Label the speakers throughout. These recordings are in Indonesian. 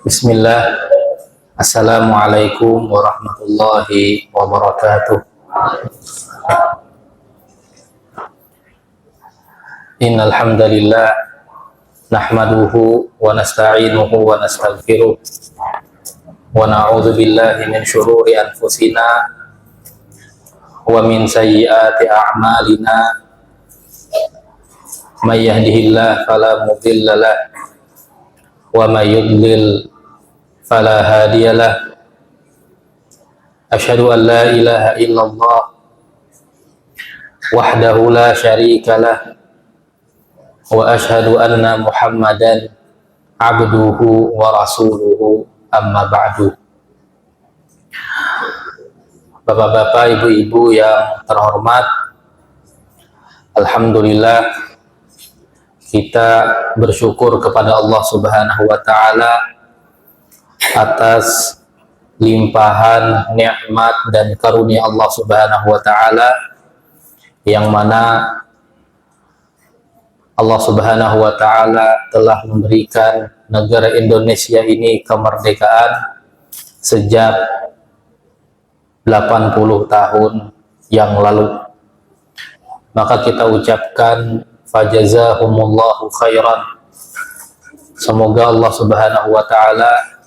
Speaker 1: Bismillah. Assalamualaikum warahmatullahi wabarakatuh. Innal hamdalillah nahmaduhu wa nasta'inuhu wa nastaghfiruh wa na'udzu billahi min syururi anfusina wa min sayyiati a'malina. May yahdihillahu fala mudilla lahu wa may yudlil fala hadiyalah. Asyhadu an la ilaha illallah wahdahu la syarikalah wa asyhadu anna Muhammadan abduhu wa rasuluhu, amma ba'du. Bapak-bapak, ibu-ibu yang terhormat, alhamdulillah kita bersyukur kepada Allah Subhanahu wa taala atas limpahan nikmat dan karunia Allah Subhanahu wa taala, yang mana Allah Subhanahu wa taala telah memberikan negara Indonesia ini kemerdekaan sejak 80 tahun yang lalu. Maka kita ucapkan fajazahumullahu khairan. Semoga Allah Subhanahu wa taala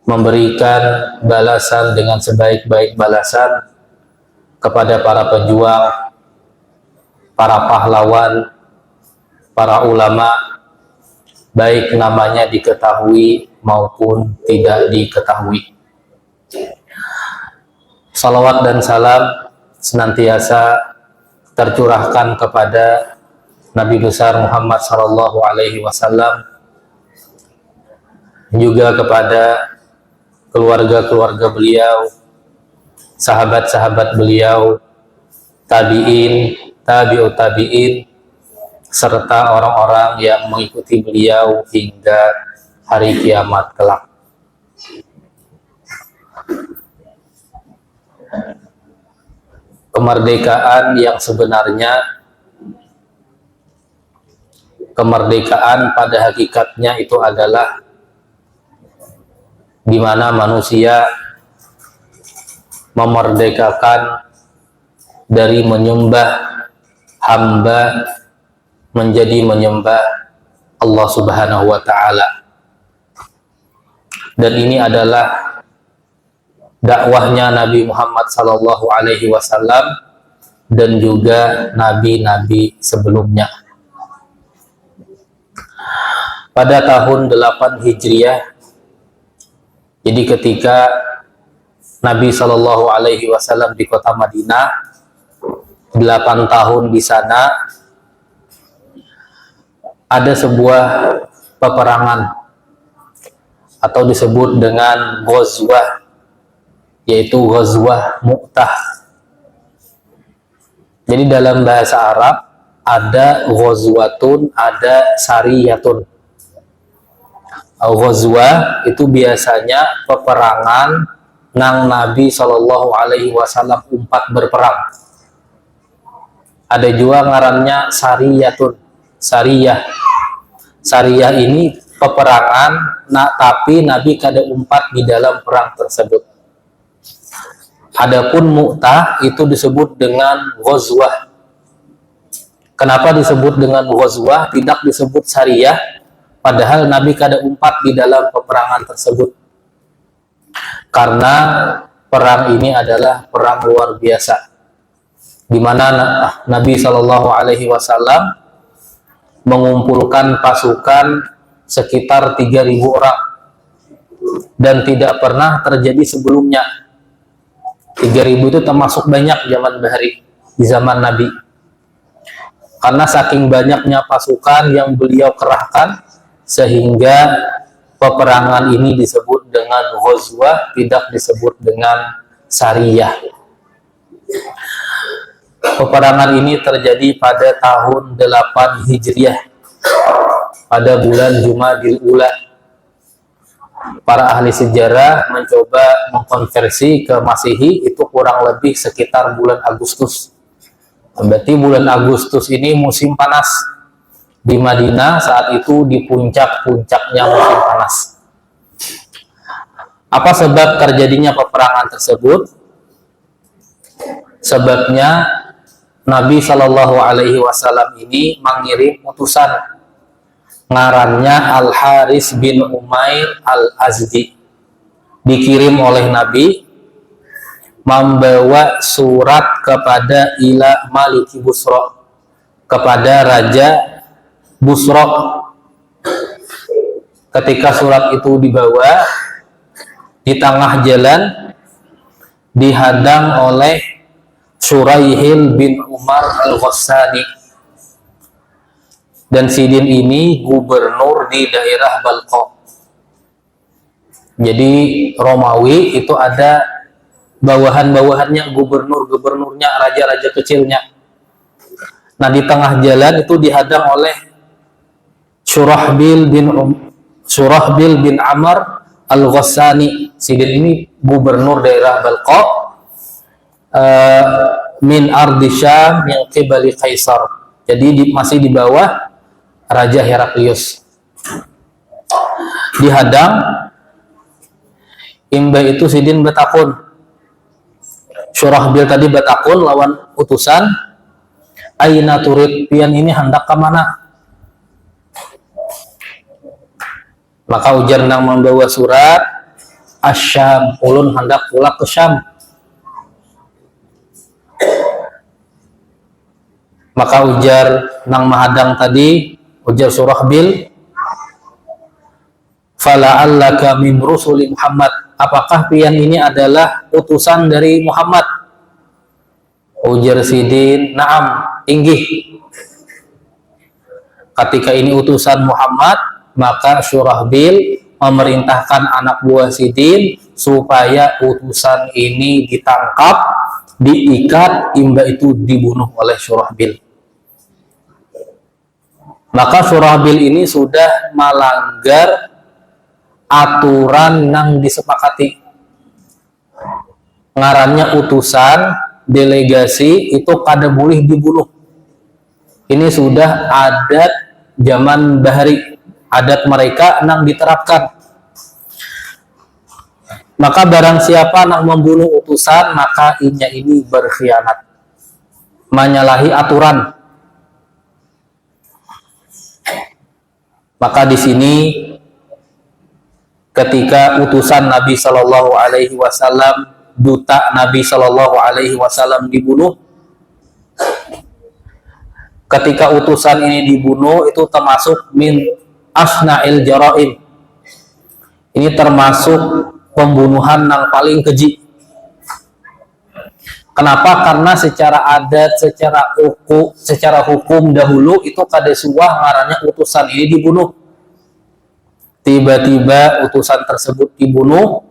Speaker 1: memberikan balasan dengan sebaik-baik balasan kepada para pejuang, para pahlawan, para ulama, baik namanya diketahui maupun tidak diketahui. Salawat dan salam senantiasa tercurahkan kepada Nabi besar Muhammad sallallahu alaihi wasallam, juga kepada keluarga-keluarga beliau, sahabat-sahabat beliau, tabi'in, tabi'ut tabi'in, serta orang-orang yang mengikuti beliau hingga hari kiamat kelak. Kemerdekaan yang sebenarnya, kemerdekaan pada hakikatnya itu adalah di mana manusia memerdekakan dari menyembah hamba menjadi menyembah Allah Subhanahu wa taala. Dan ini adalah dakwahnya Nabi Muhammad sallallahu alaihi wasallam dan juga nabi-nabi sebelumnya. Pada tahun 8 Hijriah, jadi ketika Nabi sallallahu alaihi wasallam di kota Madinah, 8 tahun di sana, ada sebuah peperangan atau disebut dengan ghazwah, yaitu ghazwah Mu'tah. Jadi dalam bahasa Arab ada ghazwatun, ada sariyatun. Ghazwah itu biasanya peperangan nang Nabi sallallahu alaihi wasallam umpat berperang. Ada juga ngarannya sariyatun, sariyah. Sariyah ini peperangan, tapi Nabi kada umpat di dalam perang tersebut. Adapun Mu'tah itu disebut dengan ghazwah. Kenapa disebut dengan ghazwah, tidak disebut sariyah? Padahal Nabi kada umpat di dalam peperangan tersebut. Karena perang ini adalah perang luar biasa, di mana Nabi Shallallahu Alaihi Wasallam mengumpulkan pasukan sekitar 3.000 orang, dan tidak pernah terjadi sebelumnya. 3.000 itu termasuk banyak zaman bahari di zaman Nabi, karena saking banyaknya pasukan yang beliau kerahkan, sehingga peperangan ini disebut dengan ghazwah, tidak disebut dengan sariyah. Peperangan ini terjadi pada tahun 8 Hijriah, pada bulan Jumadil Ula. Para ahli sejarah mencoba mengkonversi ke Masehi, itu kurang lebih sekitar bulan Agustus. Berarti bulan Agustus ini musim panas. Di Madinah saat itu di puncak-puncaknya musim panas. Apa sebab terjadinya peperangan tersebut? Sebabnya Nabi Shallallahu Alaihi Wasallam ini mengirim utusan, ngarannya Al Haris bin Umair Al Azdi, dikirim oleh Nabi membawa surat kepada ila Maliki Busra, kepada Raja Busra. Ketika surat itu dibawa, di tengah jalan dihadang oleh Suraihil bin Umar Al-Ghassani, dan Sidin ini gubernur di daerah Balqa. Jadi Romawi itu ada bawahan-bawahannya, gubernur-gubernurnya, raja-raja kecilnya. Nah, di tengah jalan itu dihadang oleh Surahbil bin Amr Al-Ghassani. Sidin ini gubernur daerah Balqa, min ardi Syam yang qibali Kaisar. Jadi masih di bawah Raja Heraklius. Dihadang, imba itu Sidin betakun. Surahbil tadi betakun lawan utusan, aina turid, pian ini hendak ke mana? Maka ujar nang membawa surat, Asyam, ulun hendak pulang ke Syam. Maka ujar nang mahadang tadi, ujar Surahbil, fala'allaka min rusuli Muhammad, apakah pian ini adalah utusan dari Muhammad? Ujar Sidin, na'am, inggih. Ketika ini utusan Muhammad, maka Surahbil memerintahkan anak buah Sidin supaya utusan ini ditangkap, diikat, imba itu dibunuh oleh Surahbil. Maka Surahbil ini sudah melanggar aturan yang disepakati. Ngarannya utusan, delegasi itu kada boleh dibunuh. Ini sudah adat zaman bahari, adat mereka nang diterapkan. Maka barang siapa nang membunuh utusan, maka inya ini berkhianat, menyalahi aturan. Maka di sini ketika utusan Nabi Shallallahu Alaihi Wasallam, duta Nabi Shallallahu Alaihi Wasallam dibunuh, ketika utusan ini dibunuh, itu termasuk min asna'il jaraim. Ini termasuk pembunuhan yang paling keji. Kenapa? Karena secara adat, secara hukum dahulu itu kada suah ngarannya utusan ini dibunuh. Tiba-tiba utusan tersebut dibunuh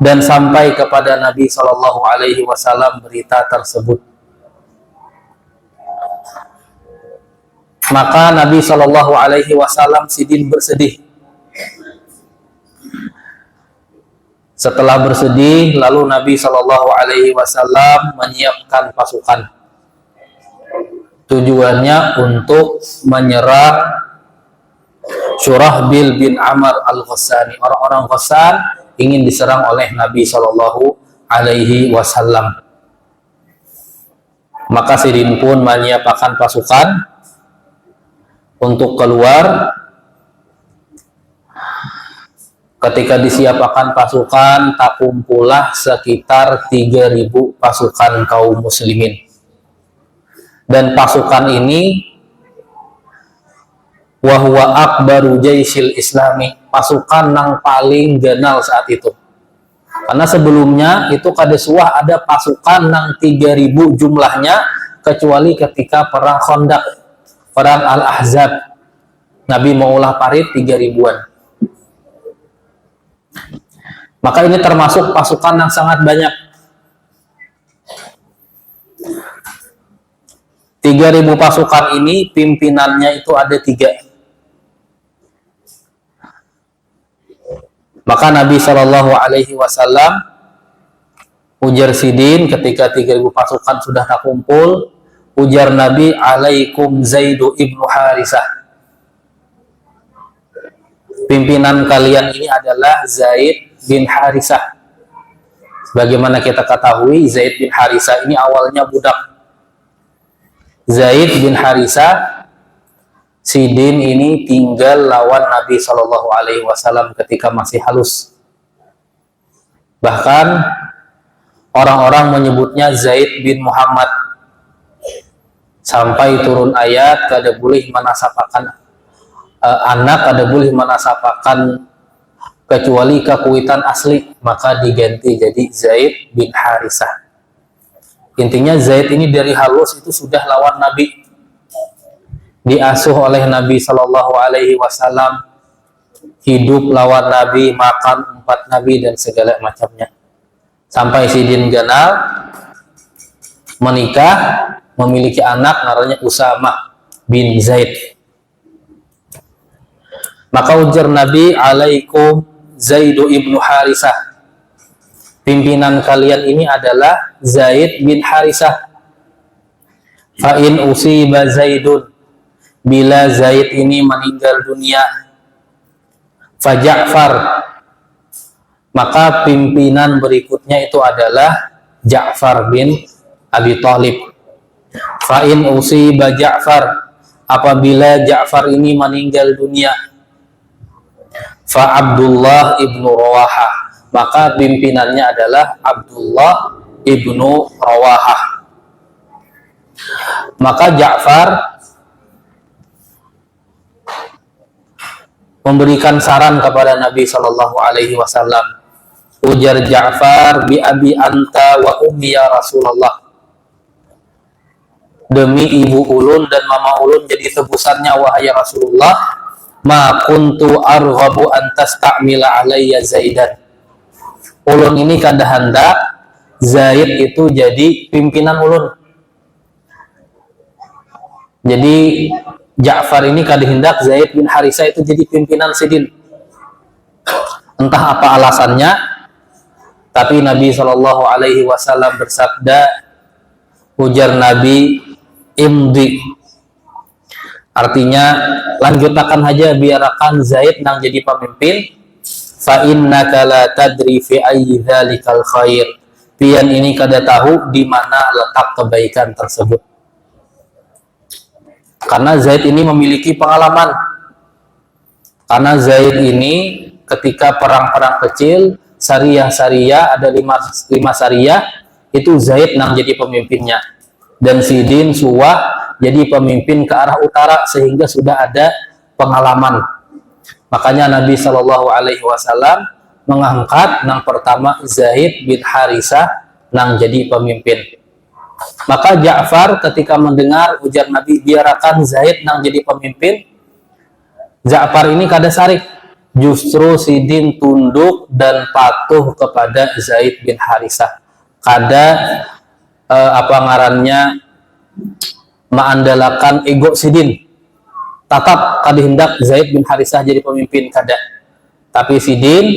Speaker 1: dan sampai kepada Nabi Shallallahu Alaihi Wasallam berita tersebut. Maka Nabi Shallallahu Alaihi Wasallam Sidin bersedih. Setelah bersedih, lalu Nabi Shallallahu Alaihi Wasallam menyiapkan pasukan. Tujuannya untuk menyerang Surahbil bin Amr Al-Ghassani. Orang-orang Ghassan ingin diserang oleh Nabi Shallallahu Alaihi Wasallam. Maka Sidin pun menyiapkan pasukan untuk keluar. Ketika disiapkan pasukan, takumpulah sekitar 3.000 pasukan kaum muslimin. Dan pasukan ini wahwa akbaru jaisil islami, pasukan yang paling ganal saat itu. Karena sebelumnya itu kada suah ada pasukan yang 3.000 jumlahnya, kecuali ketika perang Khandaq, perang Al-Ahzab. Nabi mau ulah parit 3.000-an. Maka ini termasuk pasukan yang sangat banyak. 3.000 pasukan ini pimpinannya itu ada 3. Maka Nabi Shallallahu Alaihi Wasallam ujar Sidin ketika 3.000 pasukan sudah terkumpul, ujar Nabi, alaikum Zaidu ibnu Harisah. Pimpinan kalian ini adalah Zaid bin Harisah. Bagaimana kita ketahui, Zaid bin Harisah ini awalnya budak. Zaid bin Harisah, Sidin ini tinggal lawan Nabi Shallallahu Alaihi Wasallam ketika masih halus. Bahkan orang-orang menyebutnya Zaid bin Muhammad, sampai turun ayat kada boleh menasapakan anak, kada boleh menasapakan kecuali kekuitan asli, maka diganti jadi Zaid bin Harisah. Intinya Zaid ini dari halus itu sudah lawan Nabi, diasuh oleh Nabi Shallallahu Alaihi Wasallam, hidup lawan Nabi, makan empat Nabi dan segala macamnya. Sampai Sidin Ganal menikah, memiliki anak namanya Usamah bin Zaid. Maka ujar Nabi, alaikum Zaidu ibnu Harisah, pimpinan kalian ini adalah Zaid bin Harisah. Fa in usiba Zaidun, bila Zaid ini meninggal dunia, fa Ja'far, maka pimpinan berikutnya itu adalah Ja'far bin Abi Thalib. Fa in usiba Ja'far, apabila Ja'far ini meninggal dunia, fa Abdullah ibnu Rawahah, maka pimpinannya adalah Abdullah ibnu Rawahah. Maka Ja'far memberikan saran kepada Nabi Shallallahu Alaihi Wasallam. Ujar Ja'far, bi abi anta wa ummi ya Rasulullah, demi ibu ulun dan mama ulun jadi tebusannya wahai Rasulullah, ma kuntu arghabu an tasta'mila alayya Zaidan. Ulun ini kada hendak Zaid itu jadi pimpinan ulun. Jadi Ja'far ini kada hendak Zaid bin Harisah itu jadi pimpinan Sidin. Entah apa alasannya, tapi Nabi Shallallahu Alaihi Wasallam bersabda, ujar Nabi, imdi, artinya lanjutakan aja, biarkan Zaid nang jadi pemimpin. Fa innaka la tadri fi ayyi dzalikal khair, pian ini kada tahu di mana letak kebaikan tersebut. Karena Zaid ini memiliki pengalaman. Karena Zaid ini ketika perang-perang kecil, Sariyah ada lima Sariyah, itu Zaid nang jadi pemimpinnya. Dan Sidin Suwah jadi pemimpin ke arah utara, sehingga sudah ada pengalaman. Makanya Nabi Shallallahu Alaihi Wasallam mengangkat nang pertama Zaid bin Harisah nang jadi pemimpin. Maka Ja'far ketika mendengar ujar Nabi, biarkan Zaid nang jadi pemimpin, Ja'far ini kada sarik, justru Sidin tunduk dan patuh kepada Zaid bin Harisah. Kada apa ngarannya mengandalkan ego Sidin, tetap kada hendak Zaid bin Harisah jadi pemimpin, kada. Tapi Sidin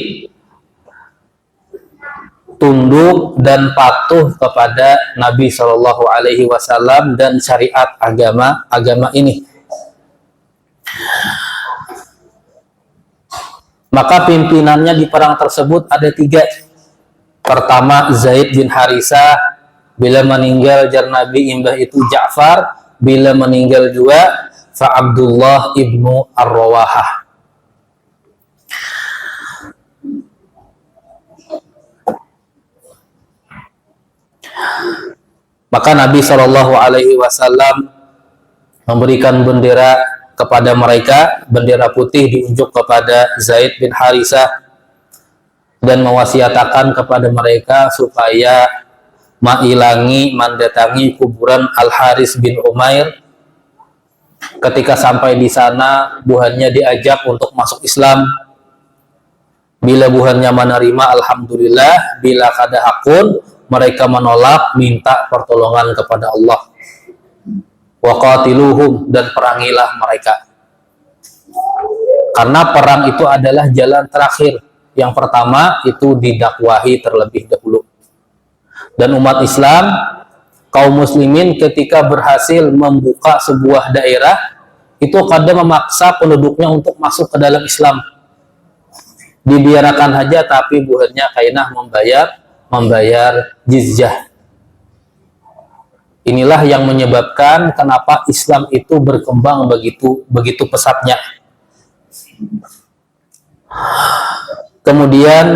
Speaker 1: tunduk dan patuh kepada Nabi Shallallahu Alaihi Wasallam dan syariat agama ini. Maka pimpinannya di perang tersebut ada tiga. Pertama Zaid bin Harisah, bila meninggal jar Nabi imbah itu Ja'far, bila meninggal juga fa Abdullah ibnu Ar-Rawahah. Maka Nabi Shallallahu Alaihi Wasallam memberikan bendera kepada mereka, bendera putih diunjuk kepada Zaid bin Harisah, dan mewasiatakan kepada mereka supaya mailangi mendatangi kuburan Al-Haris bin Umair. Ketika sampai di sana, buhannya diajak untuk masuk Islam. Bila buhannya menerima, alhamdulillah. Bila kada hakun, mereka menolak, minta pertolongan kepada Allah. Wa qatiluhum, dan perangilah mereka. Karena perang itu adalah jalan terakhir. Yang pertama itu didakwahi terlebih dahulu. Dan umat Islam, kaum muslimin ketika berhasil membuka sebuah daerah, itu kadang memaksa penduduknya untuk masuk ke dalam Islam. dibiarkan saja, tapi buahnya kainah membayar jizyah. Inilah yang menyebabkan kenapa Islam itu berkembang begitu pesatnya. Kemudian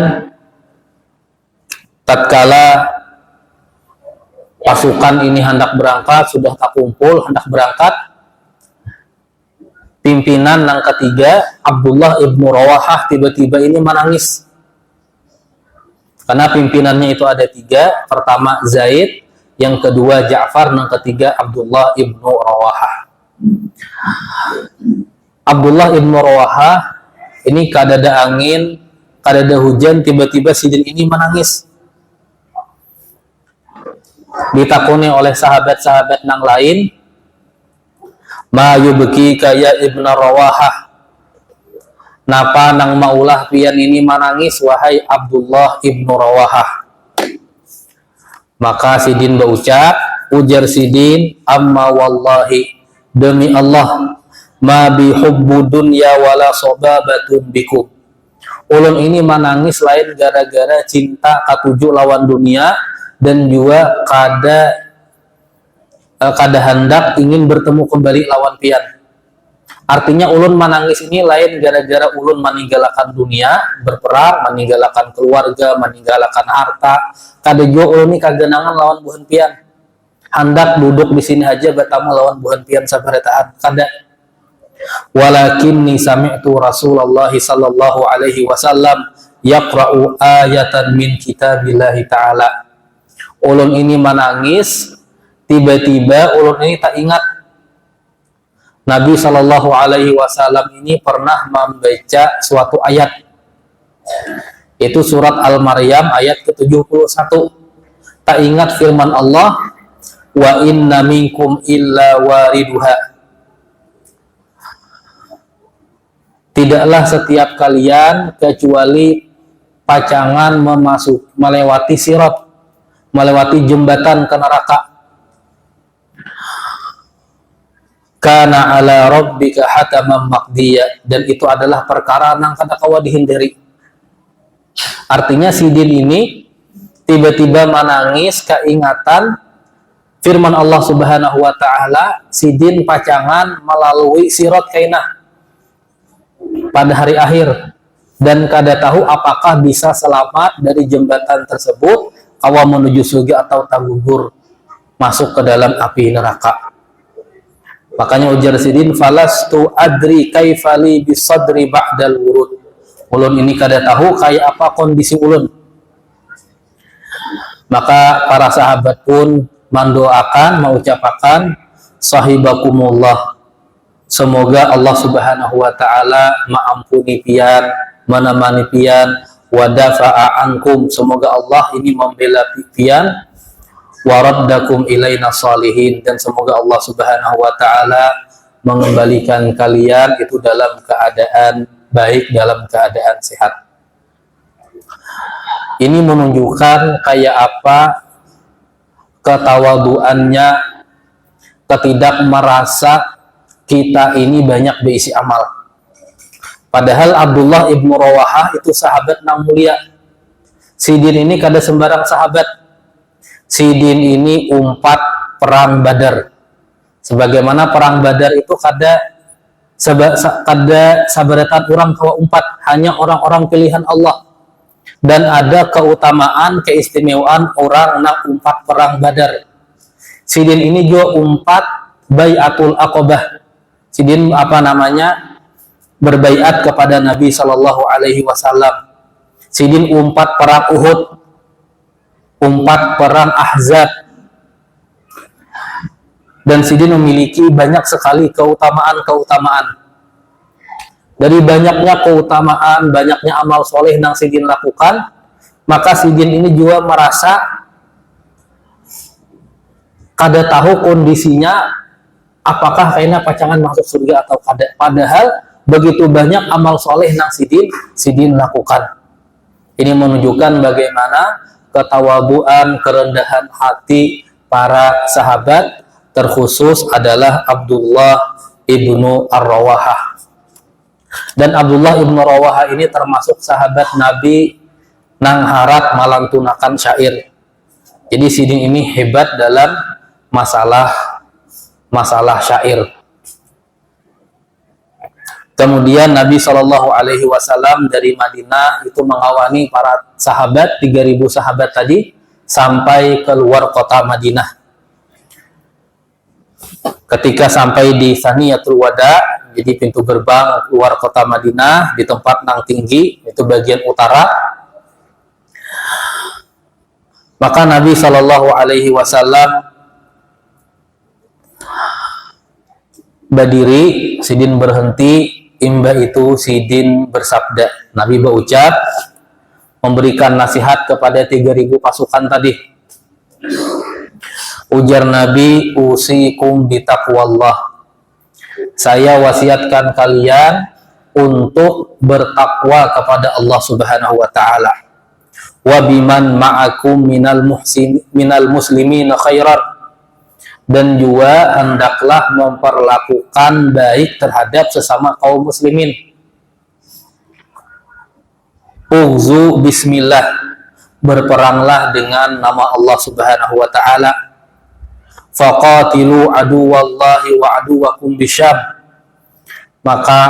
Speaker 1: tatkala pasukan ini hendak berangkat, sudah tak kumpul, hendak berangkat, pimpinan yang ketiga, Abdullah ibnu Rawahah, tiba-tiba ini menangis. Karena pimpinannya itu ada 3, pertama Zaid, yang kedua Ja'far, yang ketiga Abdullah ibnu Rawahah. Abdullah ibnu Rawahah ini kadada angin, kadada hujan, tiba-tiba sidin ini menangis. Ditakuni oleh sahabat-sahabat yang lain, ma yubkika ya ibnu Rawahah, napa nang maulah pian ini menangis wahai Abdullah ibnu Rawahah. Maka sidin berucap, ujar sidin, amma wallahi, demi Allah, ma bihubbu dunya wala sobabatun bikum. Ulun ini menangis lain gara-gara cinta katuju lawan dunia, dan juga kada hendak ingin bertemu kembali lawan pian. Artinya ulun menangis ini lain gara-gara ulun meninggalkan dunia, berperang, meninggalkan keluarga, meninggalkan harta. Kada juga ulun ini kagenangan lawan buhan pian. Hendak duduk di sini aja bertemu lawan buhan pian sabaretaan. Kada. Walakinni sami'tu Rasulullah sallallahu alaihi wasallam yaqra'u ayatan min kitabillahi ta'ala. Ulun ini menangis, tiba-tiba ulun ini tak ingat Nabi Shallallahu Alaihi Wasallam ini pernah membaca suatu ayat, itu surat Al-Maryam ayat ke-71. Tak ingat firman Allah, wa inna minkum illa wariduha. Tidaklah setiap kalian kecuali pacangan melewati sirat, melewati jembatan ke neraka. Kana ala rabbika hataman maqdiya, dan itu adalah perkara yang kada kawa dihindari. Artinya sidin ini tiba-tiba menangis keingatan firman Allah Subhanahu wa taala, sidin pacangan melalui sirat kainah pada hari akhir, dan kada tahu apakah bisa selamat dari jembatan tersebut, kawa menuju surga atau tagugur masuk ke dalam api neraka. Makanya ujar sidin, falastu adri kaifali bisadri ba'dal wurud. Ulun ini kada tahu kayak apa kondisi ulun. Maka para sahabat pun mendoakan, mengucapkan sahibakumullah. Semoga Allah Subhanahu wa taala mengampuni pian, menemani pian, wa dafa'a ankum. Semoga Allah ini membela pian, waraddakum ilaina salihin, dan semoga Allah Subhanahu wa taala mengembalikan kalian itu dalam keadaan baik, dalam keadaan sehat. Ini menunjukkan kayak apa ketawaduannya, ketidak merasa kita ini banyak berisi amal. Padahal Abdullah ibnu Rawahah itu sahabat yang mulia. Sidin ini kada sembarang sahabat. Sidin ini umpat perang Badar. Sebagaimana perang Badar itu kada sabaratan orang kawa umpat, hanya orang-orang pilihan Allah. Dan ada keutamaan, keistimewaan orang nak umpat perang Badar. Sidin ini juga umpat Bai'atul Aqabah. Sidin berbaiat kepada Nabi Shallallahu Alaihi Wasallam. Sidin umpat perang Uhud, umpat perang Ahzab, dan sidin memiliki banyak sekali keutamaan-keutamaan. Dari banyaknya keutamaan, banyaknya amal soleh yang sidin lakukan, maka sidin ini juga merasa kada tahu kondisinya, apakah kayaknya pacangan masuk surga atau kada. Padahal begitu banyak amal soleh yang sidin lakukan. Ini menunjukkan bagaimana ketawabuan, kerendahan hati para sahabat, terkhusus adalah Abdullah ibnu Ar-Rawahah. Dan Abdullah ibn Rawaha ini termasuk sahabat Nabi nang harat malantunakan syair. Jadi sidin ini hebat dalam masalah syair. Kemudian Nabi Shallallahu Alaihi Wasallam dari Madinah itu mengawani para sahabat, 3.000 sahabat tadi, sampai keluar kota Madinah. Ketika sampai di Thaniyatul Wada, jadi pintu gerbang keluar kota Madinah, di tempat nang tinggi, itu bagian utara, maka Nabi Shallallahu Alaihi Wasallam berdiri, sidin berhenti. Imbah itu sidin bersabda, Nabi berucap, memberikan nasihat kepada 3.000 pasukan tadi. Ujar Nabi, usikum bitaqwallah. Saya wasiatkan kalian untuk bertakwa kepada Allah Subhanahu wa taala. Wa biman ma'akum minal muslimin khairan. Dan juga hendaklah memperlakukan baik terhadap sesama kaum muslimin. Ughzu bismillah, berperanglah dengan nama Allah Subhanahu wa taala. Faqatilu aduwallahi wa aduwakum bisyam, maka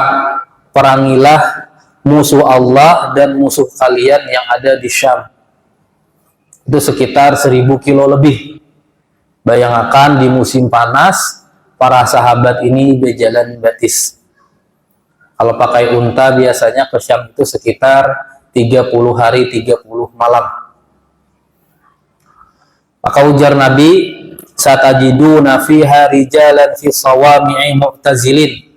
Speaker 1: perangilah musuh Allah dan musuh kalian yang ada di Syam. Itu sekitar 1.000 kilo lebih. Bayangkan di musim panas, para sahabat ini berjalan batis. Kalau pakai unta biasanya ke Syam itu sekitar 30 hari, 30 malam. Maka ujar Nabi, satajiduna fiha rijalan fi sawami'i mu'tazilin.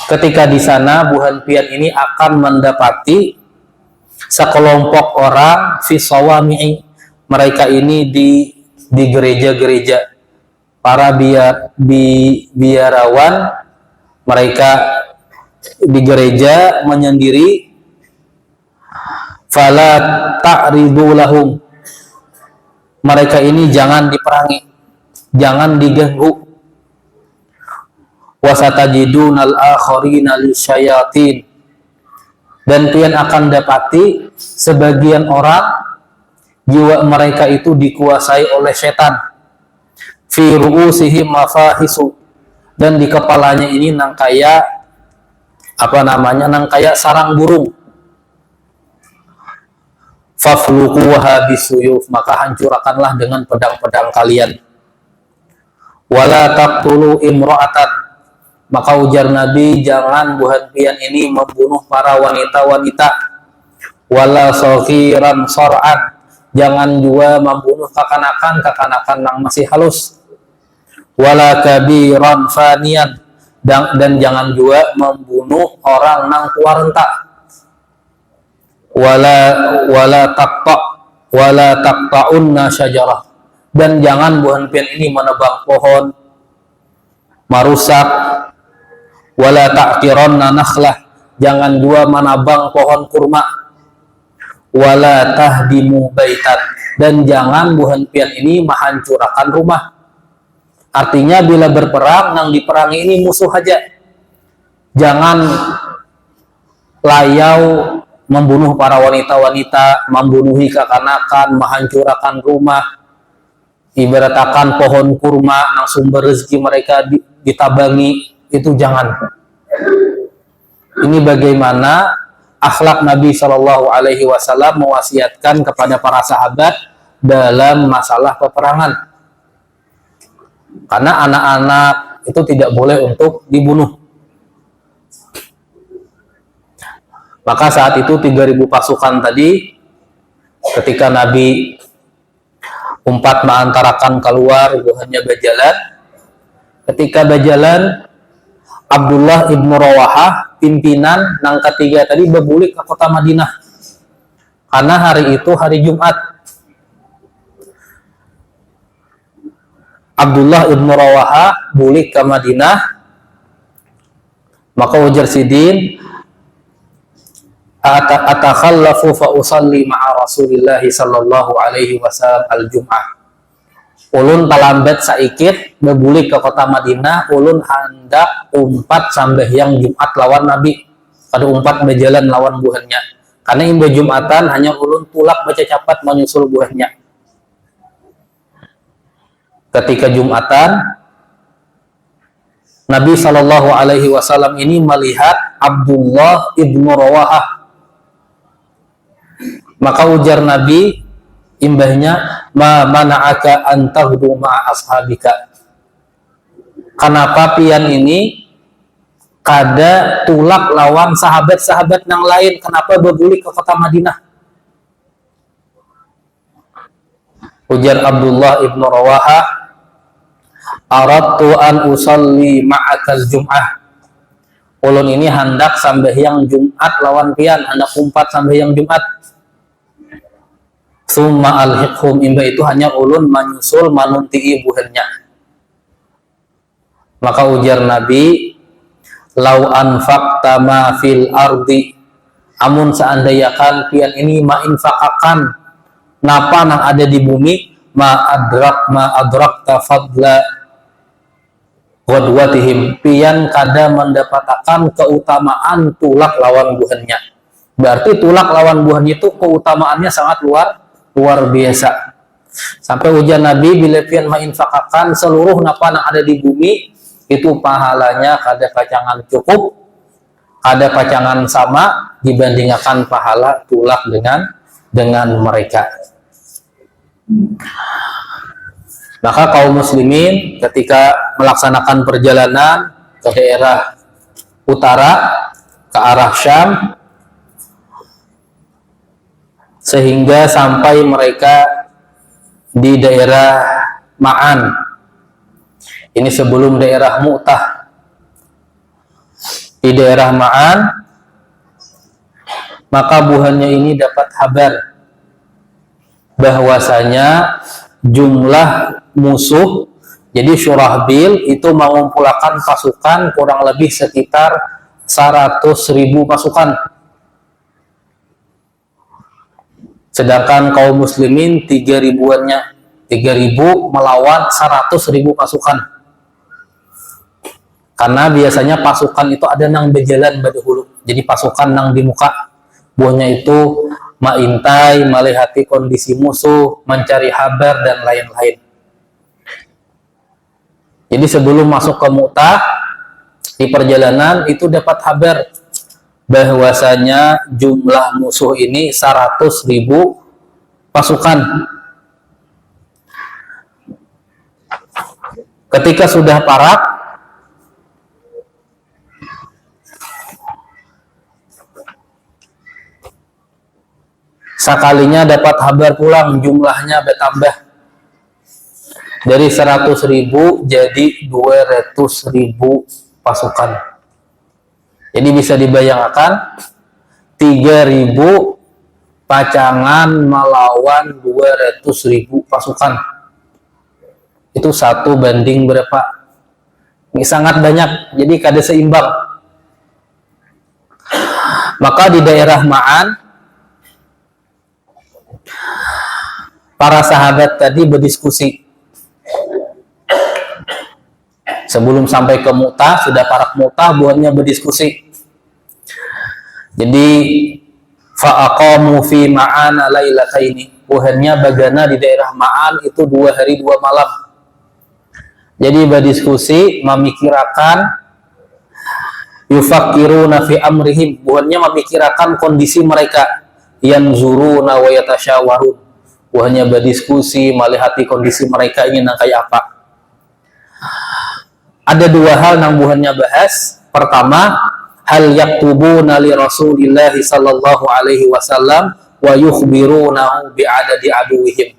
Speaker 1: Ketika di sana buhan pian ini akan mendapati sekelompok orang fi sawami'i. Mereka ini di gereja-gereja, para biarawan, mereka di gereja menyendiri. Fala ta'ridu lahum, mereka ini jangan diperangi, jangan diganggu. Wasatajidunal akharina lisyayatin, dan pian akan dapati sebagian orang jiwa mereka itu dikuasai oleh setan. Fi ru'usihim mafahisu, dan di kepalanya ini nang kayak sarang burung. Fafluquha bisuyuf, maka hancurkanlah dengan pedang-pedang kalian. Wala taqtulu imra'atan, maka ujar Nabi, jangan buhan pian ini membunuh para wanita-wanita. Wala saghiran sar'an, jangan juga membunuh kekanakan yang masih halus. Wala kabiran fanian, dan jangan juga membunuh orang nang tua renta. Wala taqta'unna syajarah, dan jangan buhan pian ini menebang pohon, merusak. Wala ta'qiranna nakhlah, jangan juga menabang pohon kurma. Wala tahdimu baitan, dan jangan buhan pian ini menghancurkan rumah. Artinya bila berperang, nang diperangi ini musuh aja. Jangan layau membunuh para wanita-wanita, membunuhi kekanakan, menghancurkan rumah, ibaratakan pohon kurma nang sumber rezeki mereka ditabangi, itu jangan. Ini bagaimana akhlak Nabi Shallallahu Alaihi Wasallam mewasiatkan kepada para sahabat dalam masalah peperangan. Karena anak-anak itu tidak boleh untuk dibunuh. Maka saat itu 3.000 pasukan tadi, ketika Nabi umpat mengantarakan keluar, hanya berjalan. Ketika berjalan, Abdullah ibn Rawahah, pimpinan nang ketiga tadi, berbulik ke kota Madinah. Karena hari itu hari Jumat. Abdullah ibn Rawahah bulik ke Madinah, maka ujar sidin, atakhallafu fa usalli ma'a Rasulillah sallallahu alaihi wasallam al-jum'ah. ulun palambat saikit bebulik ke kota Madinah, ulun hendak umpat sambahyang Jumat lawan Nabi. Pada umpat berjalan lawan buahnya. Karena imbe Jumatan hanya ulun tulak baca capat menyusul buahnya. Ketika Jumatan, Nabi Shallallahu Alaihi Wasallam ini melihat Abdullah ibnu Rawahah. Maka ujar Nabi, imbahnya, ma mana'aka an taghdu ma'a ashabika. Kenapa pian ini kada tulak lawan sahabat-sahabat yang lain? Kenapa berbalik ke kota Madinah? Ujar Abdullah ibnu Rawahah, aradtu an usalli ma'akal jum'ah. Ulun ini hendak sambahyang Jumat lawan pian, hendak umpat sambahyang Jumat. Summa alhiqhum, imba itu hanya ulun menyusul manunti buahnya. Maka ujar Nabi, lau anfaqta ma fil ardi, amun seandayakan pian ini mainfakakan napa nang ada di bumi, ma adrakta fadla ghadwatihim, pian kada mendapatkan keutamaan tulak lawan buahnya. Berarti tulak lawan buahnya itu keutamaannya sangat luar biasa. Sampai ujar Nabi, bila pian mainfakakan seluruh napa yang ada di bumi, itu pahalanya kada kacangan cukup, kada kacangan sama dibandingkan pahala tulak dengan mereka. Maka kaum muslimin ketika melaksanakan perjalanan ke daerah utara, ke arah Syam, sehingga sampai mereka di daerah Ma'an. Ini sebelum daerah Mu'tah. Di daerah Ma'an, maka buahnya ini dapat kabar bahwasanya jumlah musuh, jadi Syurahbil itu mengumpulkan pasukan kurang lebih sekitar 100.000 pasukan. Sedangkan kaum muslimin 3.000-annya, 3.000 melawan 100.000 pasukan. Karena biasanya pasukan itu ada nang berjalan badahulu. Jadi pasukan nang di muka, buahnya itu maintai, melihati kondisi musuh, mencari kabar dan lain-lain. Jadi sebelum masuk ke Mu'tah, di perjalanan itu dapat kabar bahwasanya jumlah musuh ini 100.000 pasukan. Ketika sudah parak, sekalinya dapat kabar pulang jumlahnya bertambah dari 100.000 jadi 200.000 pasukan. Jadi bisa dibayangkan 3.000 pacangan melawan 200.000 pasukan. Itu 1 banding berapa? Ini sangat banyak, jadi kada seimbang. Maka di daerah Ma'an, para sahabat tadi berdiskusi. Sebelum sampai ke Mu'tah, sudah parak Mu'tah, buahnya berdiskusi. Jadi fa'aqamu fi Ma'ana lailataini, buahnya bagana di daerah Ma'an itu 2 hari 2 malam. Jadi berdiskusi, memikirkan yufakiruna fi amrihim, buahnya memikirkan kondisi mereka, yanzuruna wa yatasyawarun, buahnya berdiskusi melihati kondisi mereka ini nang kayak apa. Ada 2 hal yang buahnya bahas. Pertama, hal yaktubuna li Rasulillah sallallahu alaihi wasallam wa yukhbirunahu bi'adadi aduwihim.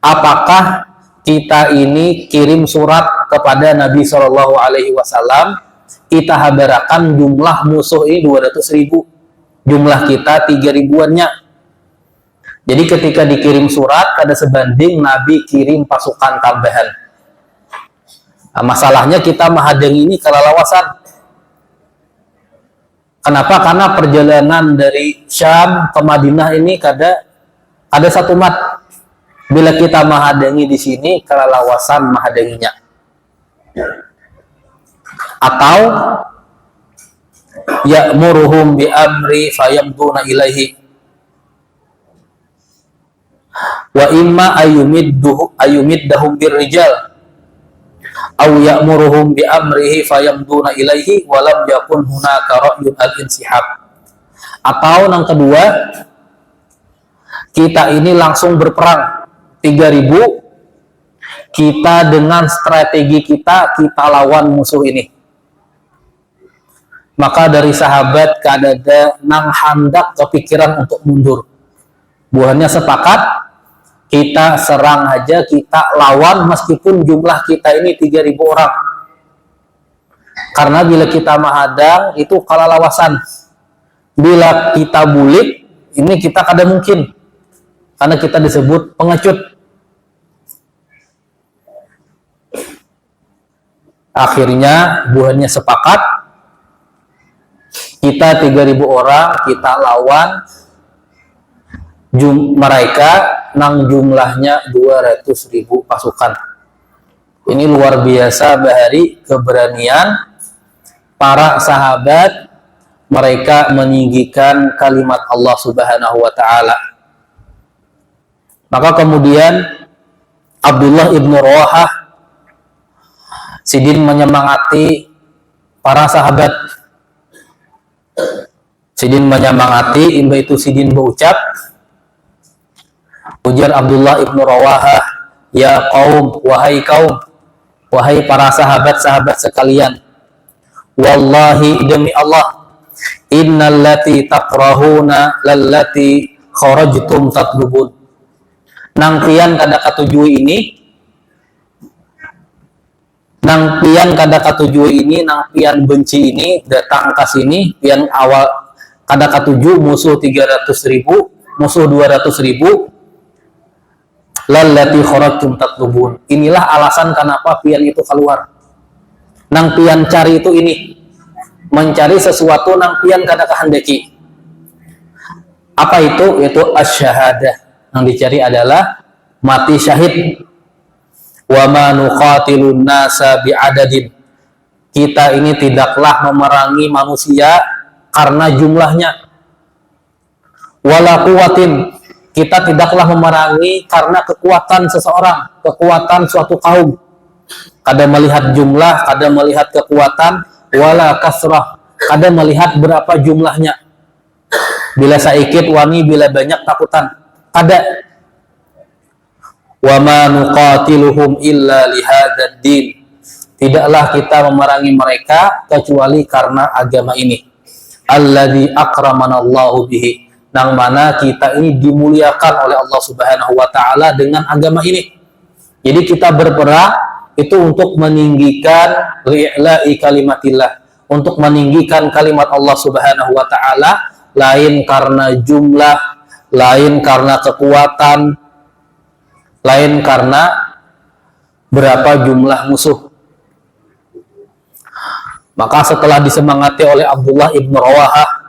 Speaker 1: Apakah kita ini kirim surat kepada Nabi sallallahu alaihi wasallam, kita habarakan jumlah musuh ini 200.000, jumlah kita 3.000-annya. Jadi ketika dikirim surat, kada sebanding Nabi kirim pasukan tambahan. Nah, masalahnya kita menghadang ini kelelawasan. Kenapa? Karena perjalanan dari Syam ke Madinah ini kada 1 mat. Bila kita menghadangi di sini, kelelawasan menghadanginya. Atau ya'muruhum bi amri fayamduna ilaihi wa imma ayumiddahum birrijal aw ya'muruhum bi amrihi fayamduna ilaihi wa lam yakun hunaka ra'yun al-insihab. Atau yang kedua, kita ini langsung berperang 3.000, kita dengan strategi kita lawan musuh ini. Maka dari sahabat kadada nang handak kepikiran untuk mundur. Buahnya sepakat, kita serang aja, kita lawan meskipun jumlah kita ini 3.000 orang. Karena bila kita menghadang itu kalalawasan. Bila kita bulik, ini kita kada mungkin. Karena kita disebut pengecut. Akhirnya buahnya sepakat, kita 3.000 orang, kita lawan mereka nang jumlahnya 200.000 pasukan. Ini luar biasa bahari keberanian para sahabat, mereka meninggikan kalimat Allah Subhanahu wa taala. Maka kemudian Abdullah ibnu Rawahah sidin menyemangati para sahabat. Sidin menyemangati, imba itu sidin berucap, ujar Abdullah ibnu Rawahah, ya kaum, wahai para sahabat-sahabat sekalian, wallahi demi Allah, innallati takrahuna lallati kharajtum tatlubun. Nang pian kada katujui ini, nang pian kada katujui ini, nang pian benci ini, datang ke sini, pian awal kada katuju musuh 300.000, musuh 200.000, lallati kharajtum tatlubun. Inilah alasan kenapa pian itu keluar. Nang pian cari itu ini, mencari sesuatu nang pian kada kehendaki. Apa itu? Itu asy-syahadah. Yang dicari adalah mati syahid. Wa ma nuqatilun nasa bi'adadin. Kita ini tidaklah memerangi manusia karena jumlahnya. Wala quwwatin. Kita tidaklah memerangi karena kekuatan seseorang, kekuatan suatu kaum. Kada melihat jumlah, kada melihat kekuatan, wala kasrah. Kada melihat berapa jumlahnya. Bila saikit wani, bila banyak takutan. Kada. Wa ma nuqatiluhum illa lihadzal din. Tidaklah kita memerangi mereka kecuali karena agama ini. Alladzi akramanallahu bihi. Yang mana kita ini dimuliakan oleh Allah Subhanahu wa taala dengan agama ini. Jadi kita berperang itu untuk meninggikan li'la'i kalimatillah, untuk meninggikan kalimat Allah Subhanahu wa taala, lain karena jumlah, lain karena kekuatan, lain karena berapa jumlah musuh. Maka setelah disemangati oleh Abdullah ibnu Rawahah,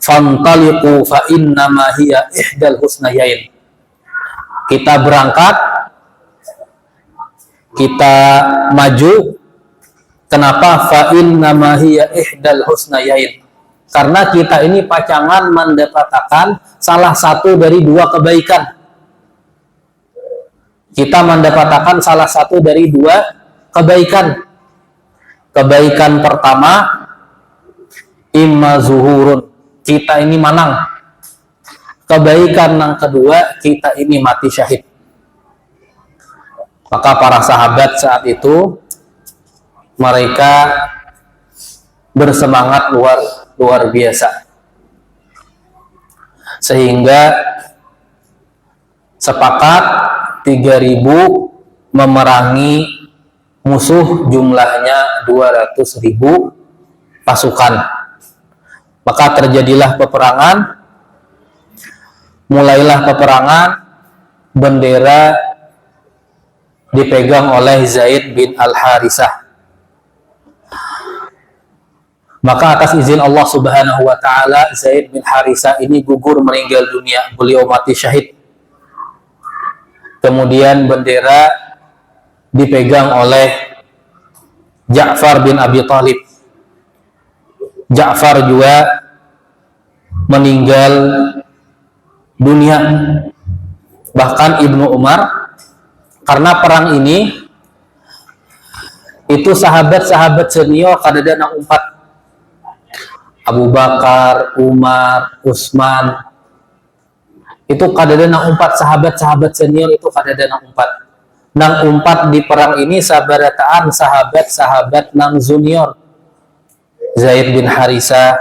Speaker 1: fantaliqu fa innama hiya ihdal husnayain. Kita berangkat, kita maju. Kenapa? Fa innama hiya ihdal husnayain. Karena kita ini pacangan mendapatkan salah satu dari dua kebaikan. Kita mendapatkan salah satu dari dua kebaikan. Kebaikan pertama, imma zuhurun. Kita ini menang. Kebaikan yang kedua, kita ini mati syahid. Maka para sahabat saat itu mereka bersemangat luar biasa. Sehingga sepakat 3.000 memerangi musuh jumlahnya 200.000 pasukan. Maka terjadilah peperangan, mulailah peperangan, bendera dipegang oleh Zaid bin Al-Harisah. Maka atas izin Allah Subhanahu wa taala, Zaid bin Harisah ini gugur meninggal dunia, beliau mati syahid. Kemudian bendera dipegang oleh Ja'far bin Abi Thalib. Ja'far juga meninggal dunia. Bahkan Ibnu Umar, karena perang ini itu sahabat-sahabat senior kadadana umpat. Abu Bakar, Umar, Utsman, itu kadadana umpat, sahabat-sahabat senior itu kadadana umpat. Nang umpat di perang ini sabarataan sahabat-sahabat nang junior. Zaid bin Harisa,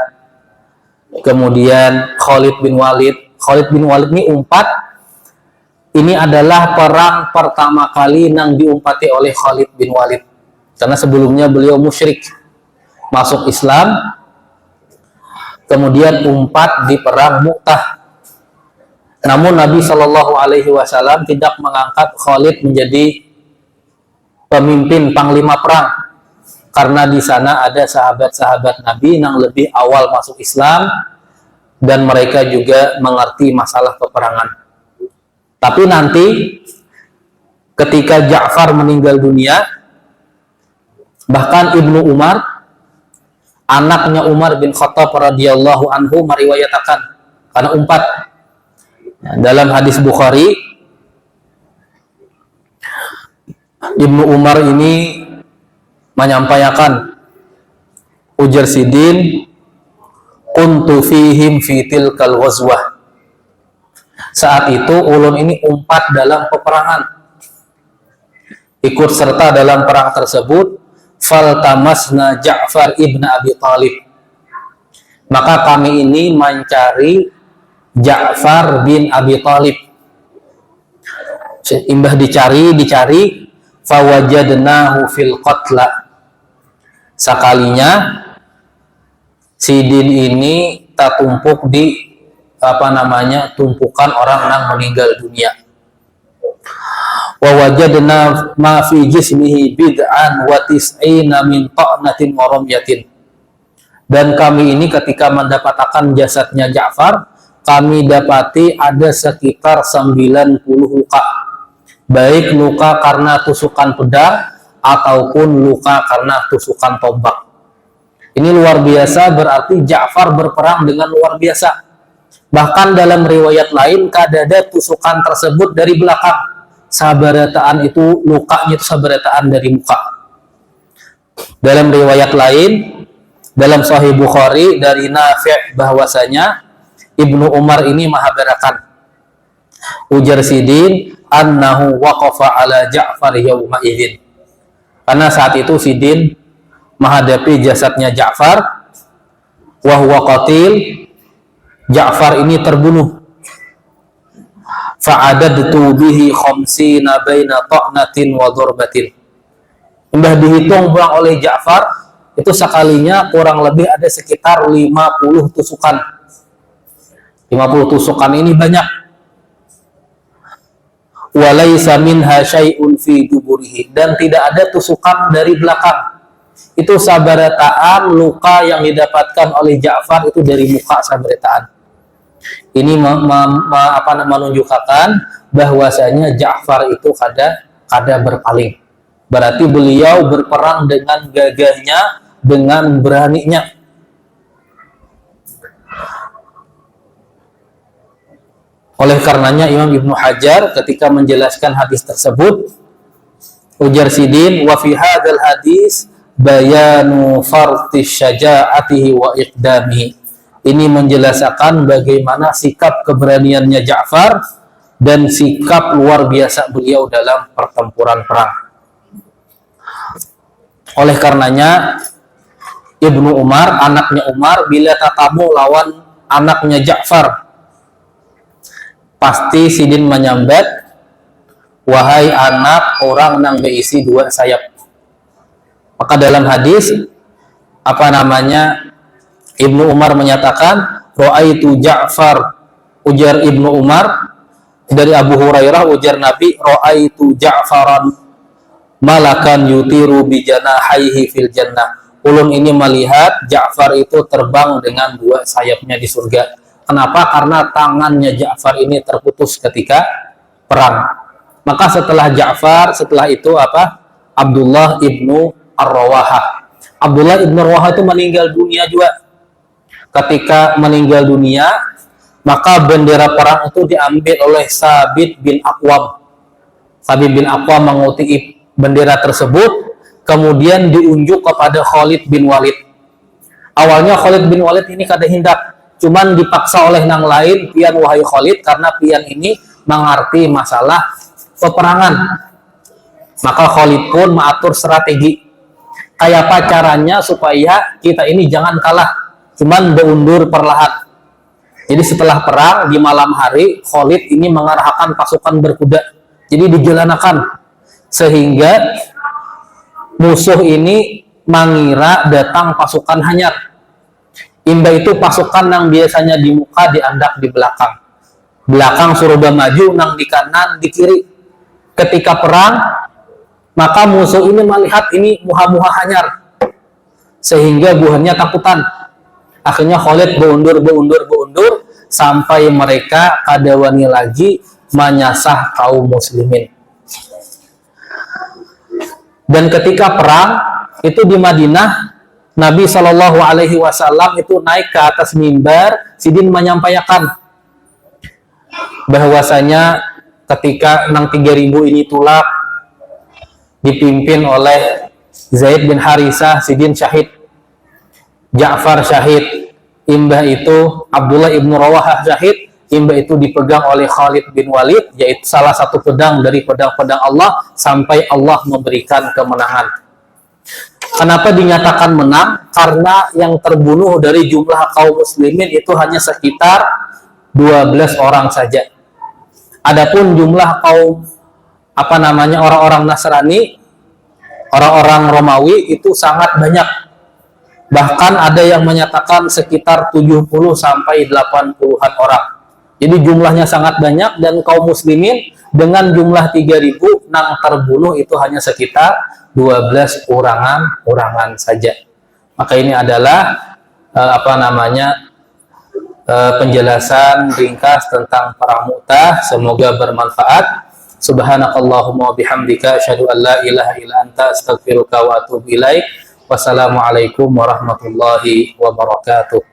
Speaker 1: kemudian Khalid bin Walid. Khalid bin Walid ini umpat. Ini adalah perang pertama kali nang diumpati oleh Khalid bin Walid. Karena sebelumnya beliau musyrik, masuk Islam, kemudian umpat di perang Mu'tah. Namun Nabi Shallallahu Alaihi Wasallam tidak mengangkat Khalid menjadi pemimpin panglima perang, karena di sana ada sahabat-sahabat Nabi yang lebih awal masuk Islam dan mereka juga mengerti masalah peperangan. Tapi nanti ketika Ja'far meninggal dunia, bahkan Ibnu Umar, anaknya Umar bin Khattab radhiyallahu anhu, meriwayatkan karena umpat. Dalam hadis Bukhari, Ibnu Umar ini menyampaikan, ujar Sidin, kuntu fihim fi tilkal ghazwah. Saat itu ulun ini umpat dalam peperangan, ikut serta dalam perang tersebut. Faltamasna Ja'far ibn Abi Thalib, maka kami ini mencari Ja'far bin Abi Thalib. Imbah dicari, fawajadnahu fil qatla. Sekalinya Sidin ini tertumpuk di tumpukan orang yang meninggal dunia. Wa wajadna ma fi jismihi bid'an wa tis'ina min ta'natin wa ramyatin. Dan kami ini ketika mendapatkan jasadnya Ja'far, kami dapati ada sekitar 90 luka, baik luka karena tusukan pedang ataupun luka karena tusukan tombak. Ini luar biasa, berarti Ja'far berperang dengan luar biasa. Bahkan dalam riwayat lain, kadada tusukan tersebut dari belakang. Sabarataan itu, lukanya itu sabarataan dari muka. Dalam riwayat lain, dalam Sahih Bukhari dari Nafi' bahwasanya Ibnu Umar ini mengabarkan, ujar Sidin, annahu waqafa ala Ja'far yauma idzin. Karena saat itu Sidin menghadapi jasadnya Ja'far, wa huwa qatil, Ja'far ini terbunuh. Fa'adadtu bihi khamsina baina ta'natin wa dhurbatin. Sudah dihitung pulang oleh Ja'far, itu sekalinya kurang lebih ada sekitar 50 tusukan. 50 tusukan ini banyak. Walaysa minha syai'un fi duburihi, dan tidak ada tusukan dari belakang. Itu sabarataan luka yang didapatkan oleh Ja'far itu dari muka sabarataan. Ini menunjukkan bahwasanya Ja'far itu kada berpaling. Berarti beliau berperang dengan gagahnya, dengan beraninya. Oleh karenanya Imam Ibnu Hajar ketika menjelaskan hadis tersebut, ujar Sidin, wa fi hadzal hadis bayanu farti syaja'atihi wa iqdamihi. Ini menjelaskan bagaimana sikap keberaniannya Ja'far dan sikap luar biasa beliau dalam pertempuran perang. Oleh karenanya Ibnu Umar, anaknya Umar, bila tatamu lawan anaknya Ja'far, pasti Sidin menyambat, wahai anak orang yang berisi 2 sayap. Maka dalam hadis Ibnu Umar menyatakan, ra'aitu Ja'far, ujar Ibnu Umar dari Abu Hurairah, ujar Nabi, ra'aitu Ja'faran malakan yutiru bi janahaihi fil jannah. Ulun ini melihat Ja'far itu terbang dengan 2 sayapnya di surga. Kenapa? Karena tangannya Ja'far ini terputus ketika perang. Maka setelah Ja'far, setelah itu apa? Abdullah ibnu Ar-Rawahah. Abdullah ibnu Ar-Rawahah itu meninggal dunia juga. Ketika meninggal dunia, maka bendera perang itu diambil oleh Sabit bin Aqwam. Sabit bin Aqwam mengutip bendera tersebut, kemudian diunjuk kepada Khalid bin Walid. Awalnya Khalid bin Walid ini kada hendak, cuman dipaksa oleh nang lain, pian wahai Khalid, karena pian ini mengerti masalah peperangan. Maka Khalid pun mengatur strategi. Kayak apa caranya supaya kita ini jangan kalah, cuman berundur perlahan. Jadi setelah perang di malam hari, Khalid ini mengarahkan pasukan berkuda. Jadi dijelanakan sehingga musuh ini mengira datang pasukan hanyar. Imba itu pasukan yang biasanya di muka diandak di belakang. Belakang suruh maju, nang di kanan, di kiri. Ketika perang, maka musuh ini melihat ini muha-muha hanyar. Sehingga buahnya takutan. Akhirnya Khalid berundur sampai mereka kada wani lagi menyasah kaum muslimin. Dan ketika perang itu di Madinah, Nabi Shallallahu Alaihi Wasallam itu naik ke atas mimbar, sidin menyampaikan bahwasanya ketika nang 3000 ini tulak dipimpin oleh Zaid bin Harisah, sidin syahid, Ja'far syahid, imbah itu Abdullah ibnu Rawahah syahid, imbah itu dipegang oleh Khalid bin Walid, yaitu salah satu pedang dari pedang-pedang Allah, sampai Allah memberikan kemenangan. Kenapa dinyatakan menang? Karena yang terbunuh dari jumlah kaum muslimin itu hanya sekitar 12 orang saja. Adapun jumlah kaum orang-orang Nasrani, orang-orang Romawi itu sangat banyak. Bahkan ada yang menyatakan sekitar 70 sampai 80-an orang. Jadi jumlahnya sangat banyak, dan kaum muslimin dengan jumlah 3000 nang terbunuh itu hanya sekitar 12 orangan saja. Maka ini adalah penjelasan ringkas tentang perang Mu'tah. Semoga bermanfaat. Subhanakallahumma bihamdika asyhadu an la ilaha illa anta astaghfiruka wa atubu ilaik. Wassalamualaikum warahmatullahi wabarakatuh.